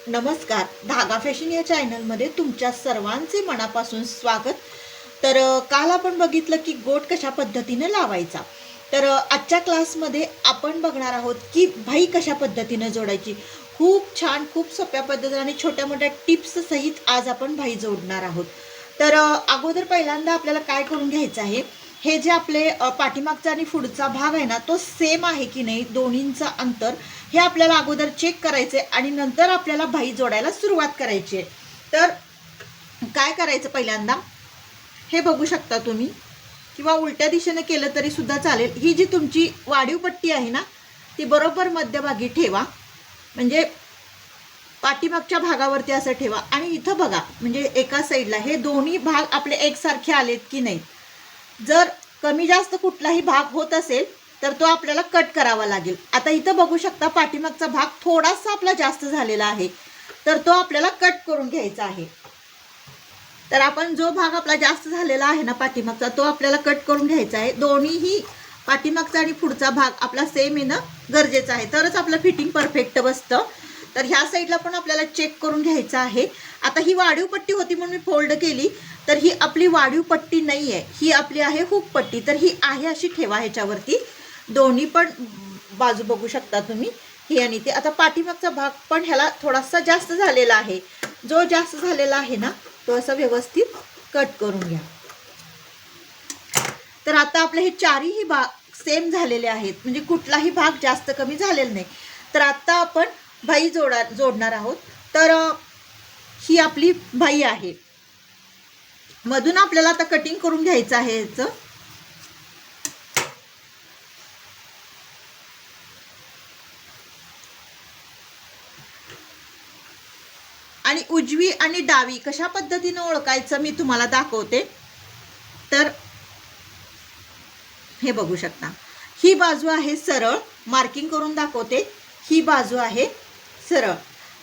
नमस्कार. धागा फॅशन या चॅनलमध्ये तुमच्या सर्वांचे मनापासून स्वागत. तर काल आपण बघितलं की गोट कशा पद्धतीने लावायचा. तर आजच्या क्लासमध्ये आपण बघणार आहोत की भाई कशा पद्धतीने जोडायची. खूप छान, खूप सोप्या पद्धतीने आणि छोट्या मोठ्या टिप्स सहित आज आपण भाई जोडणार आहोत. तर अगोदर पहिल्यांदा आपल्याला काय करून घ्यायचं आहे, हे जे आपले पाठीमागचा आणि पुढचा भाग आहे ना, तो सेम आहे की नाही, दोन्हींचं अंतर हे आपल्याला अगोदर चेक करायचे आणि नंतर आपल्याला भाई जोडायला सुरुवात करायची आहे. तर काय करायचं, पहिल्यांदा हे बघू शकता तुम्ही, किंवा उलट्या दिशेने केलं तरी सुद्धा चालेल. ही जी तुमची वाढीव पट्टी आहे ना, ती बरोबर मध्यभागी ठेवा, म्हणजे पाठीमागच्या भागावरती असं ठेवा. आणि इथं बघा, म्हणजे एका साईडला हे दोन्ही भाग आपले एकसारखे आलेत की नाही. जर कमी जास्त कुठलाही भाग होत असेल तर तो आपल्याला कट करावा लागेल. आता इथं बघू शकता, पाठीमागचा भाग थोडासा आपला जास्त झालेला आहे, तर तो आपल्याला कट करून घ्यायचा आहे. तर आपण जो भाग आपला जास्त झालेला आहे ना पाठीमागचा, तो आपल्याला कट करून घ्यायचा आहे. दोन्हीही पाठीमागचा आणि पुढचा भाग आपला सेम येणं गरजेचं आहे, तरच आपलं फिटिंग परफेक्ट बसतं. तर ह्या साईडला पण आपल्याला चेक करून घ्यायचं आहे. आता ही वाढीव पट्टी होती म्हणून मी फोल्ड केली, तर ही आपली वाढीव पट्टी नाही आहे, ही आपली आहे हुक पट्टी. तर ही आहे अशी ठेवा ह्याच्यावरती. दोन्ही पण बाजू बघू शकता तुम्ही, ही आणि ती. आता पाठीमागचा भाग पण ह्याला थोडासा जास्त झालेला आहे. जो जास्त झालेला आहे ना, तो असं व्यवस्थित कट करून घ्या. तर आता आपले हे चारही भाग सेम झालेले आहेत, म्हणजे कुठलाही भाग जास्त कमी झालेला नाही. तर आता आपण भाई जोडणार आहोत. तर ही आपली भाई आहे. मधून आपल्याला आता कटिंग करून घ्यायचं आहे याचं. आणि उजवी आणि डावी कशा पद्धतीने ओळखायचं मी तुम्हाला दाखवते. तर हे बघू शकता, ही बाजू आहे सरळ, मार्किंग करून दाखवते. ही बाजू आहे सरळ.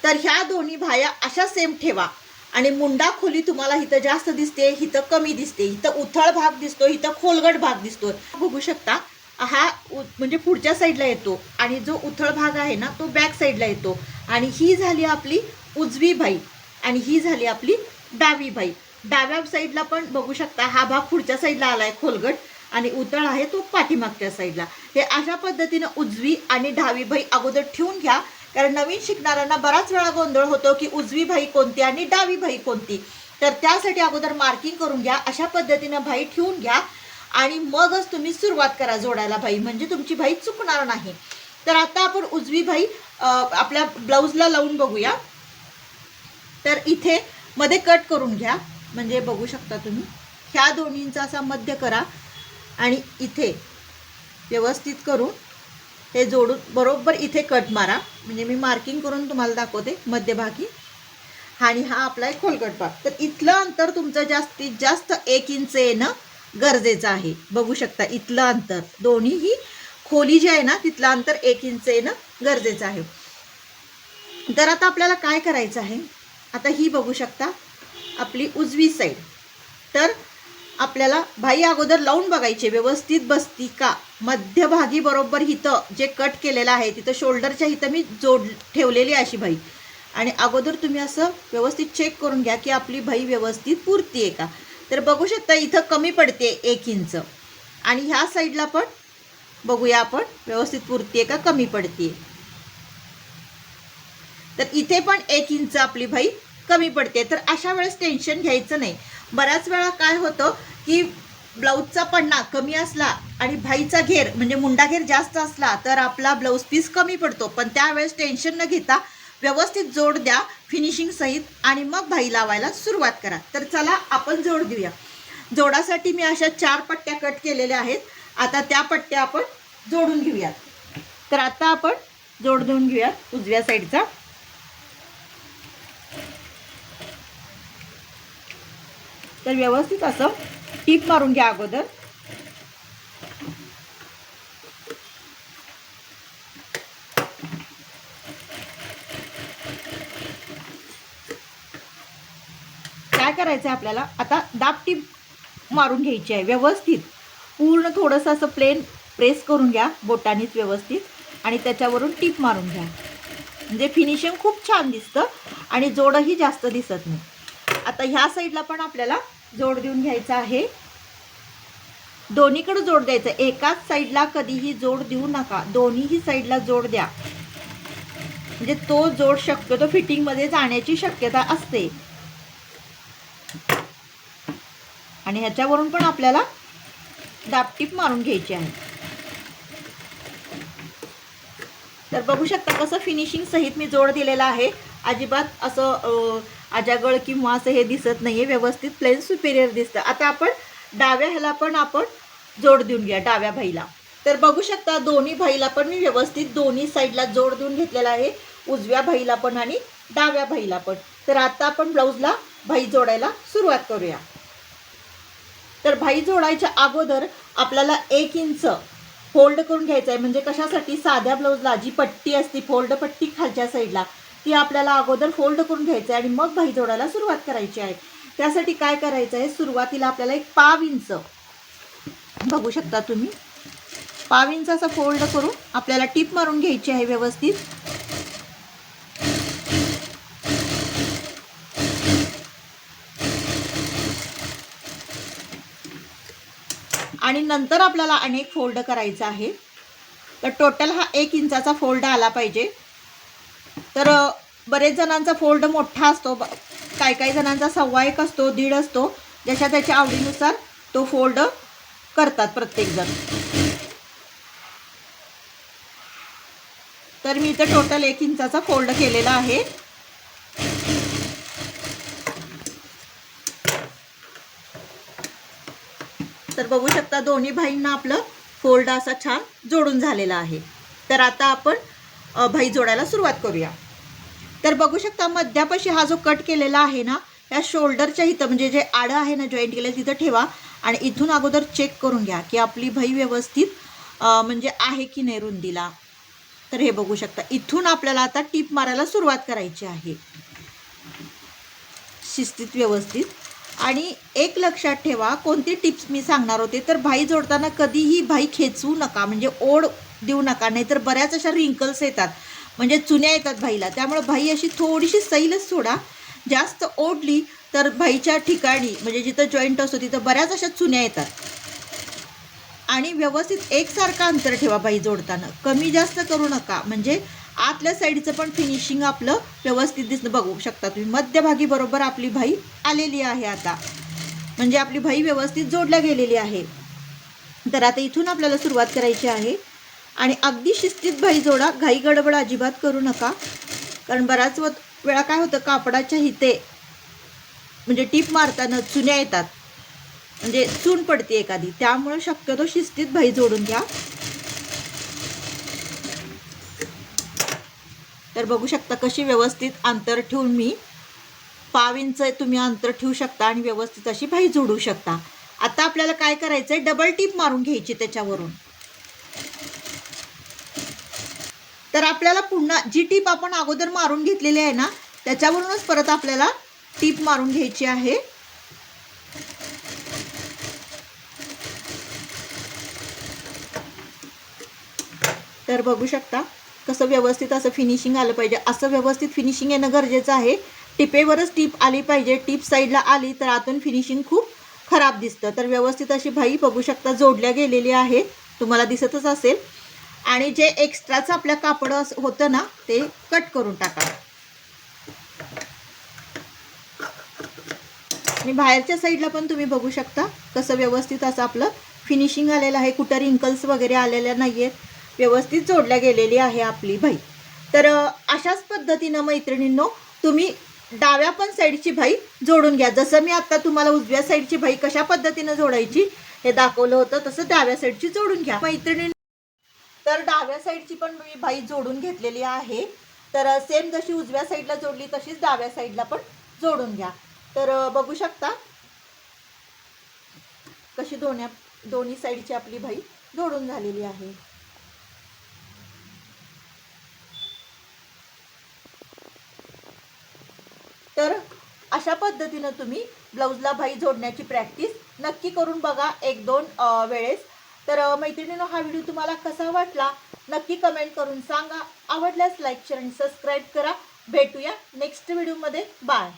तर ह्या दोन्ही भाया अशा सेम ठेवा. आणि मुंडा खोली तुम्हाला इथं जास्त दिसते, इथं कमी दिसते, इथं उथळ भाग दिसतो, इथं खोलगट भाग दिसतो. बघू शकता, हा म्हणजे पुढच्या साईडला येतो आणि जो उथळ भाग आहे ना, तो बॅक साईडला येतो. आणि ही झाली आपली उजवी भाई आणि ही झाली आपली डावी भाई. डाव्या साईडला पण बघू शकता, हा भाग पुढच्या साईडला आलाय खोलगट आणि उतळ आहे तो पाठीमागच्या साईडला. हे अशा पद्धतीनं उजवी आणि डावी भाई अगोदर ठेवून घ्या, कारण नवीन शिकणाऱ्यांना बराच वेळा गोंधळ होतो की उजवी भाई कोणती आणि डावी भाई कोणती. तर त्यासाठी अगोदर मार्किंग करून घ्या, अशा पद्धतीनं भाई ठेवून घ्या आणि मगच तुम्ही सुरुवात करा जोडायला भाई, म्हणजे तुमची भाई चुकणार नाही. तर आता आपण उजवी भाई आपल्या ब्लाऊजला लावून बघूया. तर इथे मध्ये कट करून घ्या, म्हणजे बघू शकता तुम्ही, ह्या दोन्हींचा असा मध्य करा आणि इथे व्यवस्थित करून हे जोडून बरोबर इथे कट मारा. म्हणजे मी मार्किंग करून तुम्हाला दाखवते मध्यभागी. आणि हा आपला एक खोलगट भाग. तर इथलं अंतर तुमचं जास्तीत जास्त 1 इंच येणं गरजेचं आहे. बघू शकता, इथलं अंतर, दोन्हीही खोली जी आहे ना, तिथलं अंतर 1 इंच येणं गरजेचं आहे. तर आता आपल्याला काय करायचं आहे, आता ही बघू शकता आपली उजवी साईड. तर आपल्याला भाई अगोदर लावून बघायचे व्यवस्थित बसती का. मध्यभागी बरोबर इथं जे कट केलेलं आहे तिथं शोल्डरच्या इथं मी जोड ठेवलेली अशी भाई. आणि अगोदर तुम्ही असं व्यवस्थित चेक करून घ्या की आपली भाई व्यवस्थित पुरती आहे का. तर बघू शकता इथं कमी पडते 1 इंच. आणि ह्या साईडला पण बघूया आपण व्यवस्थित पुरती आहे का कमी पडते. तर इथे पण 1 इंच आपली भाई कमी पडते. तर अशा वेळेस टेन्शन घ्यायचं नाही. बऱ्याच वेळा काय होतं की ब्लाऊजचा पन्ना कमी असला आणि भाईचा घेर म्हणजे मुंडा घेर जास्त असला तर आपला ब्लाऊज पीस कमी पडतो. पण त्यावेळेस टेन्शन न घेता व्यवस्थित जोड द्या फिनिशिंग सहित आणि मग भाई लावायला सुरुवात करा. तर चला आपण जोड देऊया. जोडासाठी मी अशा 4 पट्ट्या कट केलेल्या आहेत. आता त्या पट्ट्या आपण जोडून घेऊयात. तर आता आपण जोड देऊन घेऊयात उजव्या साईडचा. तर व्यवस्थित असं टीप मारून घ्या अगोदर. काय करायचं आहे आपल्याला, आता दाब टीप मारून घ्यायची आहे व्यवस्थित. पूर्ण थोडंसं असं प्लेन प्रेस करून घ्या बोटानीच व्यवस्थित आणि त्याच्यावरून टीप मारून घ्या. म्हणजे फिनिशिंग खूप छान दिसतं आणि जोडही जास्त दिसत नाही. आता ह्या साईडला पण आपल्याला जोड देऊन घ्यायचा आहे. दोन्हीकडे जोड द्यायचं, एकाच साईडला कधीही जोड देऊ नका, दोन्हीही साईडला जोड द्या. म्हणजे तो जोड शक्यतो फिटिंगमध्ये जाण्याची शक्यता असते. आणि ह्याच्यावरून पण आपल्याला दाबटीप मारून घ्यायची आहे. तर बघू शकता कसं फिनिशिंग सहित मी जोड दिलेला आहे. अजिबात असं आजागळ किंवा असं हे दिसत नाहीये, व्यवस्थित प्लेन सुपेरियर दिसतं. आता आपण डाव्या ह्याला पण आपण जोड देऊन घ्या, डाव्या भाईला. तर बघू शकता दोन्ही भाईला पण मी व्यवस्थित दोन्ही साईडला जोड देऊन घेतलेला आहे, उजव्या भाईला पण आणि डाव्या भाईला पण. तर आता आपण ब्लाऊजला भाई जोडायला सुरुवात करूया. तर भाई जोडायच्या अगोदर आपल्याला 1 इंच फोल्ड करून घ्यायचं आहे. म्हणजे कशासाठी, साध्या ब्लाऊजला जी पट्टी असते फोल्ड पट्टी खालच्या साईडला, ती आपल्याला अगोदर फोल्ड करून घ्यायचं आहे आणि मग भाई जोडायला सुरुवात करायची आहे. त्यासाठी काय करायचं आहे, सुरुवातीला आपल्याला 1 पाव इंच, बघू शकता तुम्ही, पाव इंच असं फोल्ड करून आपल्याला टीप मारून घ्यायची आहे व्यवस्थित. आणि नंतर आपल्याला अनेक फोल्ड करायचा आहे. तर टोटल हा 1 इंचाचा फोल्ड आला पाहिजे. तर बरेच जणांचा फोल्ड मोठा असतो, काही जणांचा 1.25 असतो, 1.5 असतो, ज्याच्या त्याच्या आवडीनुसार तो फोल्ड करतात प्रत्येकजण. तर मी इथे टोटल 1 इंचाचा फोल्ड केलेला आहे. तर बघू शकता दोन्ही भाईंना आपलं फोल्ड असा छान जोडून झालेला आहे. तर आता आपण भाई जोडायला सुरुवात करूया. तर बघू शकता मध्यापाशी हा जो कट केलेला आहे ना, या शोल्डरच्या इथं म्हणजे जे आडं आहे ना जॉईंट केलेलं तिथं ठेवा आणि इथून अगोदर चेक करून घ्या की आपली भाई व्यवस्थित म्हणजे आहे की नाही रुंदीला. तर हे बघू शकता इथून आपल्याला आता टीप मारायला सुरुवात करायची आहे शिस्तीत व्यवस्थित. आणि एक लक्षात ठेवा, कोणती टिप्स मी सांगणार होते, तर भाई जोडताना कधीही भाई खेचवू नका, म्हणजे ओढ देऊ नका, नाहीतर बऱ्याच अशा रिंकल्स येतात, म्हणजे चुन्या येतात भाईला. त्यामुळे भाई अशी थोडीशी सैलच सोडा. जास्त ओढली तर भाईच्या ठिकाणी म्हणजे जिथं जॉईंट असतो तिथं बऱ्याच अशा चुन्या येतात. आणि व्यवस्थित एकसारखं अंतर ठेवा भाई जोडताना, कमी जास्त करू नका, म्हणजे आतल्या साईडचं पण फिनिशिंग आपलं व्यवस्थित दिसणं. बघू शकता तुम्ही मध्यभागी बरोबर आपली भाई आलेली आहे आता, म्हणजे आपली भाई व्यवस्थित जोडल्या गेलेली आहे. तर आता इथून आपल्याला सुरुवात करायची आहे आणि अगदी शिस्तीत भाई जोडा, घाई गडबड अजिबात करू नका. कारण बऱ्याच वेळा काय होतं, कापडाच्या हिते म्हणजे टीप मारताना चुन्या येतात, म्हणजे चून पडते एखादी, त्यामुळे शक्यतो शिस्तीत भाई जोडून घ्या. तर बघू शकता कशी व्यवस्थित अंतर ठेवून मी पाव इंच तुम्ही अंतर ठेवू शकता आणि व्यवस्थित अशी भाई जोडू शकता. आता आपल्याला काय करायचंय, डबल टीप मारून घ्यायची त्याच्यावरून. तर आपल्याला पुन्हा जी टीप आपण अगोदर मारून घेतलेली आहे ना, त्याच्यावरूनच परत आपल्याला टीप मारून घ्यायची आहे. तर बघू शकता कसं व्यवस्थित असं फिनिशिंग आलं पाहिजे, असं व्यवस्थित फिनिशिंग येणं गरजेचं आहे. टिपेवरच टीप आली पाहिजे, टीप साईडला आली तर आतून फिनिशिंग खूप खराब दिसतं. तर व्यवस्थित अशी भाई बघू शकता जोडल्या गेलेली आहे, तुम्हाला दिसतच असेल. आणि जे एक्स्ट्राचं आपल्या कापड होतं ना ते कट करून टाका. आणि बाहेरच्या साईडला पण तुम्ही बघू शकता कसं व्यवस्थित असं आपलं फिनिशिंग आलेलं आहे, कुठं रिंकल्स वगैरे आलेल्या नाही आहेत, व्यवस्थित जोडल्या गेलेली आहे आपली भाई. तर अशाच पद्धतीनं मैत्रिणींनो तुम्ही डाव्या पण साईडची भाई जोडून घ्या. जसं मी आता तुम्हाला उजव्या साईडची भाई कशा पद्धतीनं जोडायची हे दाखवलं होतं, तसं डाव्या साईडची जोडून घ्या मैत्रिणी. तर डाव्या साईडची पण मी भाई जोडून घेतलेली आहे. तर सेम जशी उजव्या साईडला जोडली तशीच डाव्या साईडला पण जोडून घ्या. तर बघू शकता कशी दोन्ही साईडची आपली भाई जोडून झालेली आहे. तर अशा पद्धतीनं तुम्ही ब्लाऊजला भाई जोडण्याची प्रॅक्टिस नक्की करून बघा 1-2 वेळेस. तर मैत्रिणींनो हा व्हिडिओ तुम्हाला कसा वाटला नक्की कमेंट करून सांगा. आवडल्यास लाईक शेअर आणि सबस्क्राईब करा. भेटूया नेक्स्ट व्हिडिओमध्ये. बाय.